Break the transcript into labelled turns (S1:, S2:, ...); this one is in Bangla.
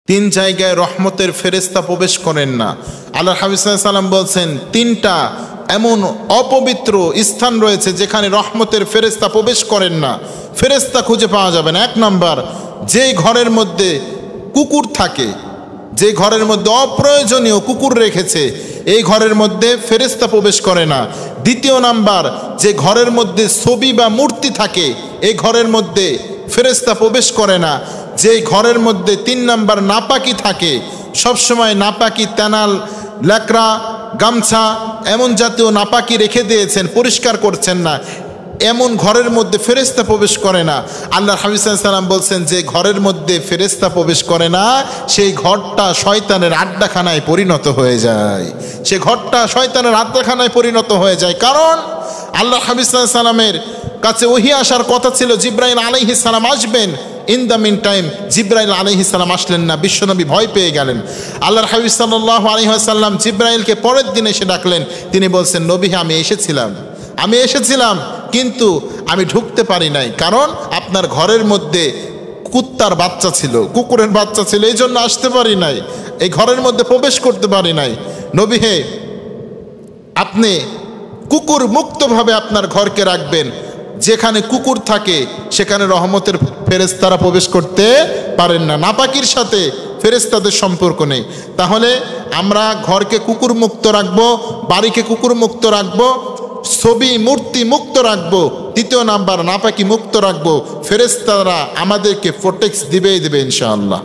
S1: তিন জায়গায় রহমতের ফেরেশতা প্রবেশ করেন না। আল্লাহ হাবিব সাল্লাল্লাহু আলাইহি ওয়াসাল্লাম বলছেন তিনটা এমন অপবিত্র স্থান রয়েছে যেখানে রহমতের ফেরেশতা প্রবেশ করেন না, ফেরেশতা খুঁজে পাওয়া যাবে না। এক নাম্বার, যেই ঘরের মধ্যে কুকুর থাকে, যে ঘরের মধ্যে অপ্রয়োজনীয় কুকুর রেখেছে, এই ঘরের মধ্যে ফেরেশতা প্রবেশ করে না। দ্বিতীয় নাম্বার, যে ঘরের মধ্যে ছবি বা মূর্তি থাকে, এই ঘরের মধ্যে ফেরেশতা প্রবেশ করে না। যেই ঘরের মধ্যে তিন নাম্বার নাপাকি থাকে, সবসময় নাপাকি, তেনাল, ল্যাকড়া, গামছা এমন জাতীয় নাপাকি রেখে দিয়েছেন, পরিষ্কার করছেন না, এমন ঘরের মধ্যে ফেরেশতা প্রবেশ করে না। আল্লাহ হাবিব সাল্লাল্লাহু আলাইহি ওয়াসাল্লাম বলছেন যে ঘরের মধ্যে ফেরেশতা প্রবেশ করে না, সেই ঘরটা শয়তানের আড্ডাখানায় পরিণত হয়ে যায়, সে ঘরটা শয়তানের আড্ডাখানায় পরিণত হয়ে যায়। কারণ আল্লাহ হাবিব সাল্লাল্লাহু আলাইহি ওয়াসাল্লামের কাছে ওহী আসার কথা ছিল, জিবরাইল আলাইহিস সালাম আসবেন। ইন দ্য মিন টাইম জিবরাইল আলাইহিস সালাম আসলেন না, বিশ্বনবী ভয় পেয়ে গেলেন। আল্লাহর হাবিব সাল্লাল্লাহু আলাইহি ওয়াসাল্লাম জিবরাইলকে পরের দিন এসে ডাকলেন। তিনি বলছেন, নবী আমি এসেছিলাম কিন্তু আমি ঢুকতে পারি নাই, কারণ আপনার ঘরের মধ্যে কুত্তার বাচ্চা ছিল, কুকুরের বাচ্চা ছিল, এই জন্য আসতে পারি নাই, এই ঘরের মধ্যে প্রবেশ করতে পারি নাই। নবী হে, আপনি কুকুর মুক্তভাবে আপনার ঘরকে রাখবেন, যেখানে কুকুর থাকে সেখানে রহমতের ফেরেশতারা প্রবেশ করতে পারেন না, নাপাকির সাথে ফেরেশতাদের সম্পর্ক নেই। তাহলে আমরা ঘরকে কুকুর মুক্ত রাখবো, বাড়িকে কুকুর মুক্ত রাখবো, ছবি মূর্তি মুক্ত রাখবো, তৃতীয় নাম্বার নাপাকি মুক্ত রাখবো। ফেরেশতারা আমাদেরকে প্রোটেক্ট দিবেই দিবে ইনশাআল্লাহ।